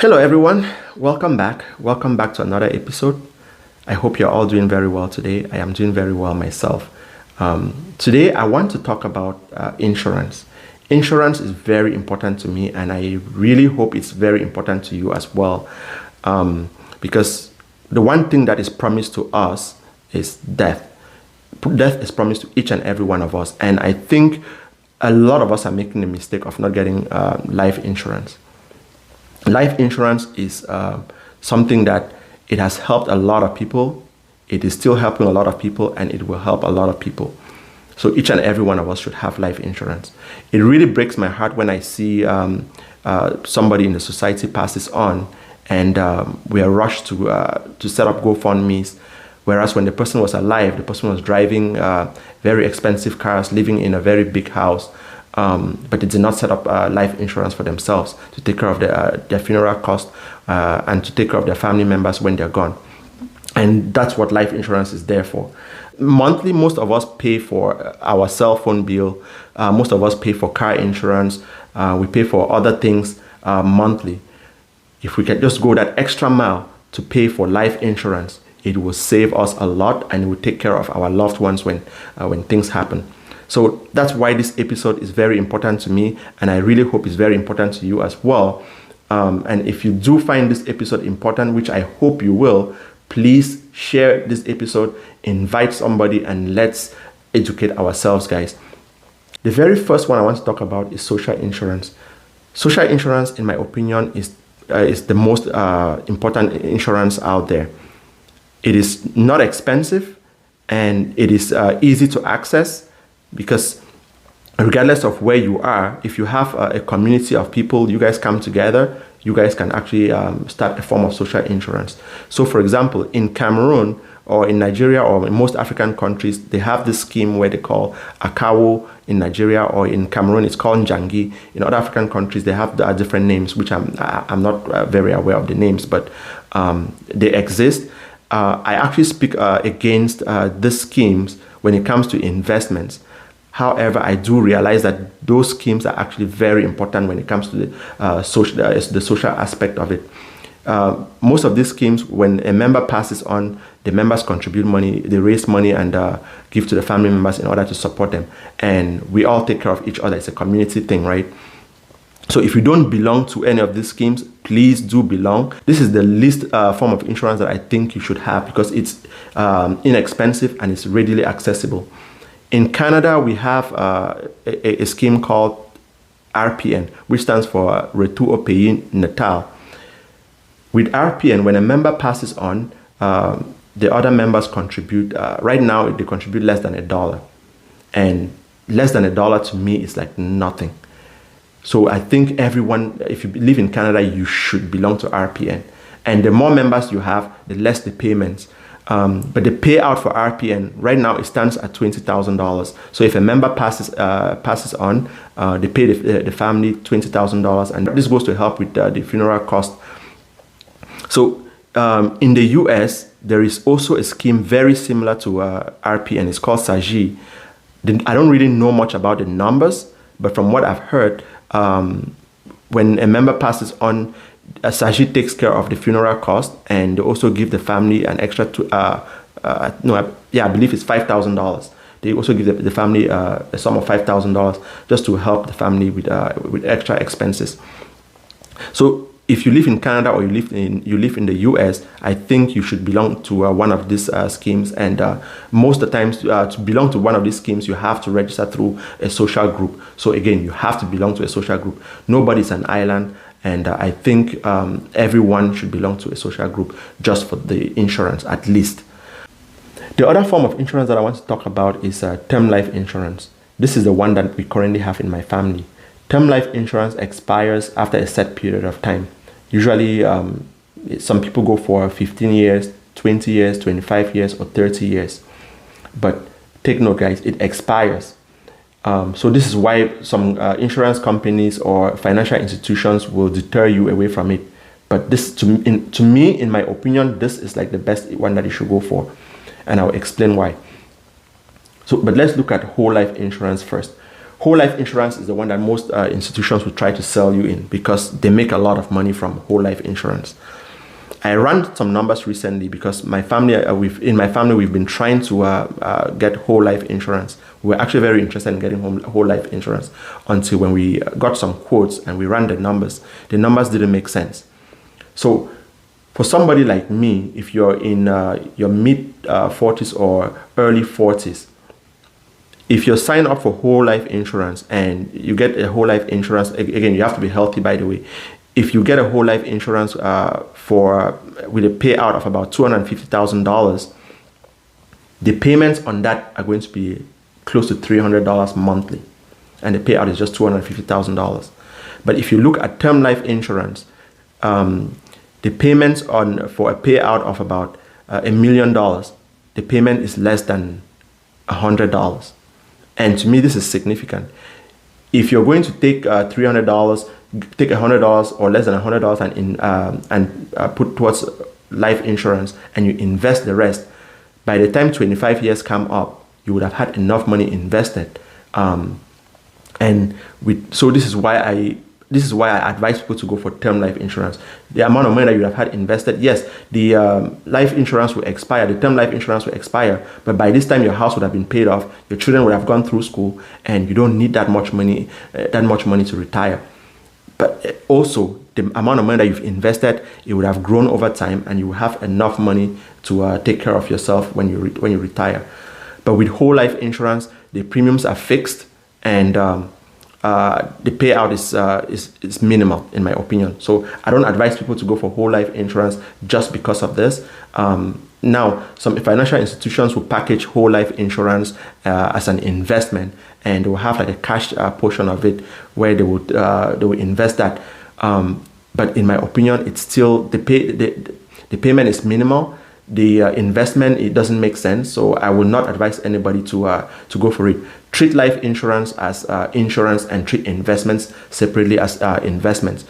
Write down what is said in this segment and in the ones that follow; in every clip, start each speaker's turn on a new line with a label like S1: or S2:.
S1: Hello, everyone. Welcome back. Welcome back to another episode. I hope you're all doing very well today. I am doing very well myself. Today, I want to talk about insurance. Insurance is very important to me, and I really hope it's very important to you as well. Because the one thing that is promised to us is death. Death is promised to each and every one of us. And I think a lot of us are making the mistake of not getting life insurance. Life insurance is something that it has helped a lot of people. It is still helping a lot of people, and it will help a lot of people. So each and every one of us should have life insurance. It really breaks my heart when I see somebody in the society passes on, and we are rushed to set up GoFundmes. Whereas when the person was alive, the person was driving very expensive cars, living in a very big house. But they did not set up life insurance for themselves to take care of their funeral cost and to take care of their family members when they're gone. And that's what life insurance is there for. Monthly, most of us pay for our cell phone bill. Most of us pay for car insurance. We pay for other things monthly. If we can just go that extra mile to pay for life insurance, it will save us a lot, and it will take care of our loved ones when things happen. So that's why this episode is very important to me, and I really hope it's very important to you as well. And if you do find this episode important, which I hope you will, please share this episode, invite somebody, and let's educate ourselves, guys. The very first one I want to talk about is social insurance. Social insurance, in my opinion, is the most important insurance out there. It is not expensive, and it is easy to access. Because regardless of where you are, if you have a community of people, you guys come together, you guys can actually start a form of social insurance. So for example, in Cameroon or in Nigeria or in most African countries, they have this scheme where they call Akawo in Nigeria, or in Cameroon it's called Njangi. In other African countries, they have different names, which I'm not very aware of the names, but they exist. I actually speak against these schemes when it comes to investments. However, I do realize that those schemes are actually very important when it comes to the social aspect of it. Most of these schemes, when a member passes on, the members contribute money, they raise money and give to the family members in order to support them. And we all take care of each other. It's a community thing, right? So if you don't belong to any of these schemes, please do belong. This is the least form of insurance that I think you should have, because it's inexpensive and it's readily accessible. In Canada, we have a scheme called RPN, which stands for Retour au Pays Natal. With RPN, when a member passes on, the other members contribute. Right now, they contribute less than $1. And less than $1 to me is like nothing. So I think everyone, if you live in Canada, you should belong to RPN. And the more members you have, the less the payments. But the payout for RPN right now, it stands at $20,000. So if a member passes on, they pay the family $20,000, and this goes to help with the funeral cost. So in the US, there is also a scheme very similar to RPN. It's called SAGI. I don't really know much about the numbers, but from what I've heard, when a member passes on, SAGI takes care of the funeral cost, and they also give the family an extra I believe it's $5,000. They also give the family a sum of $5,000 just to help the family with extra expenses. So if you live in Canada or you live in the US, I think you should belong to one of these schemes. And most of the times, to belong to one of these schemes, you have to register through a social group. So again, you have to belong to a social group. Nobody's an island. And I think everyone should belong to a social group just for the insurance, at least. The other form of insurance that I want to talk about is term life insurance. This is the one that we currently have in my family. Term life insurance expires after a set period of time. Usually, some people go for 15 years, 20 years, 25 years, or 30 years. But take note, guys, it expires. So this is why some insurance companies or financial institutions will deter you away from it. But this, to me, in my opinion, this is like the best one that you should go for. And I'll explain why. But let's look at whole life insurance first. Whole life insurance is the one that most institutions will try to sell you in because they make a lot of money from whole life insurance. I ran some numbers recently because my family, in my family, we've been trying to get whole life insurance. We were actually very interested in getting whole life insurance until when we got some quotes and we ran the numbers. The numbers didn't make sense. So for somebody like me, if you're in your mid 40s or early 40s, if you sign up for whole life insurance and you get a whole life insurance, again, you have to be healthy, by the way. If you get a whole life insurance with a payout of about $250,000, the payments on that are going to be close to $300 monthly, and the payout is just $250,000. But if you look at term life insurance, the payments for a payout of about $1 million, the payment is less than $100. And to me, this is significant. If you're going to take $300, take $100 or less than $100 and put towards life insurance, and you invest the rest, by the time 25 years come up, you would have had enough money invested. So this is why I advise people to go for term life insurance. The amount of money that you have had invested, yes, the life insurance will expire, the term life insurance will expire, but by this time your house would have been paid off, your children would have gone through school, and you don't need that much money to retire. But also, the amount of money that you've invested, it would have grown over time, and you will have enough money to take care of yourself when you retire. But with whole life insurance, the premiums are fixed, and the payout is minimal, in my opinion. So I don't advise people to go for whole life insurance just because of this. Now, some financial institutions will package whole life insurance as an investment, and they will have like a cash portion of it where they will invest that. But in my opinion, it's still the payment is minimal. The investment, it doesn't make sense. So I will not advise anybody to go for it. Treat life insurance as insurance, and treat investments separately as investments.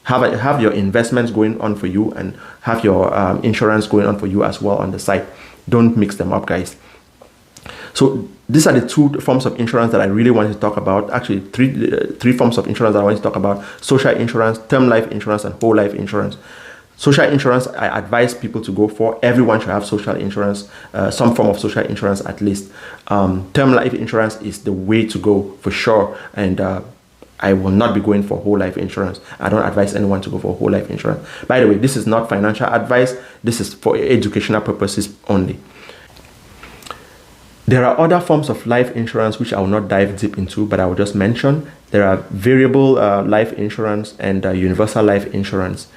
S1: Have your investments going on for you, and have your insurance going on for you as well on the side. Don't mix them up, guys. So these are the two forms of insurance that I really wanted to talk about. Actually, three forms of insurance that I want to talk about: social insurance, term life insurance, and whole life insurance. Social insurance, I advise people to go for. Everyone should have social insurance, some form of social insurance at least. Term life insurance is the way to go for sure, and I will not be going for whole life insurance. I don't advise anyone to go for whole life insurance. By the way, this is not financial advice. This is for educational purposes only. There are other forms of life insurance which I will not dive deep into, but I will just mention. There are variable life insurance and universal life insurance.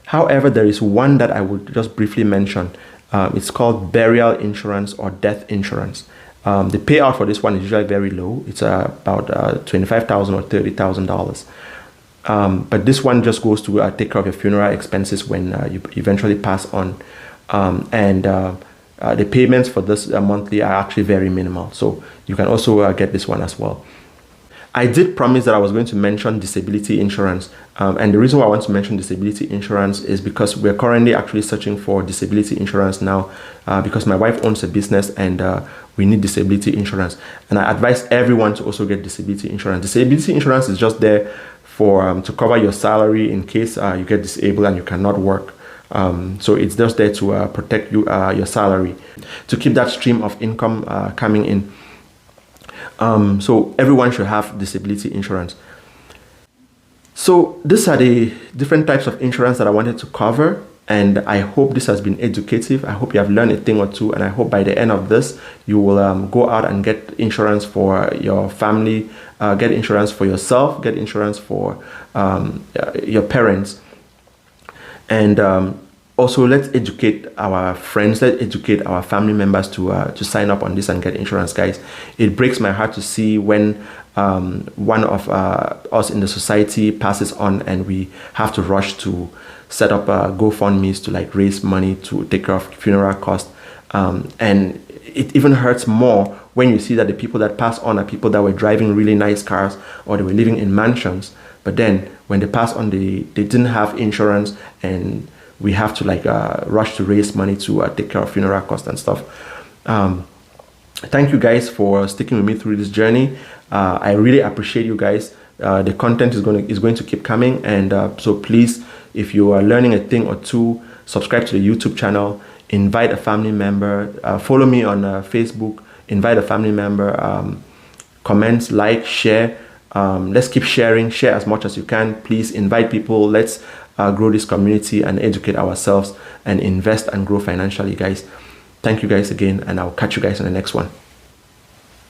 S1: However, there is one that I would just briefly mention. It's called burial insurance or death insurance. The payout for this one is usually very low. It's about $25,000 or $30,000. But this one just goes to take care of your funeral expenses when you eventually pass on. The payments for this monthly are actually very minimal. So you can also get this one as well. I did promise that I was going to mention disability insurance. And the reason why I want to mention disability insurance is because we're currently actually searching for disability insurance now because my wife owns a business and we need disability insurance. And I advise everyone to also get disability insurance. Disability insurance is just there for to cover your salary in case you get disabled and you cannot work. So it's just there to protect you, your salary, to keep that stream of income coming in. So everyone should have disability insurance. So these are the different types of insurance that I wanted to cover, and I hope this has been educative. I hope you have learned a thing or two, and I hope by the end of this you will go out and get insurance for your family, get insurance for yourself, get insurance for your parents, and also let's educate our friends, let's educate our family members to sign up on this and get insurance, guys. It breaks my heart to see when one of us in the society passes on and we have to rush to set up Go-Fundmes to like raise money to take care of funeral costs. And it even hurts more when you see that the people that pass on are people that were driving really nice cars or they were living in mansions. But then when they pass on, they didn't have insurance, and we have to like rush to raise money to take care of funeral costs and stuff. Thank you guys for sticking with me through this journey. I really appreciate you guys. The content is going to keep coming, and so please, if you are learning a thing or two, subscribe to the YouTube channel, invite a family member, follow me on Facebook, invite a family member, comment, like, share. Let's keep sharing, share as much as you can. Please invite people. Let's grow this community and educate ourselves and invest and grow financially, guys. Thank you guys again, and I'll catch you guys in the next one.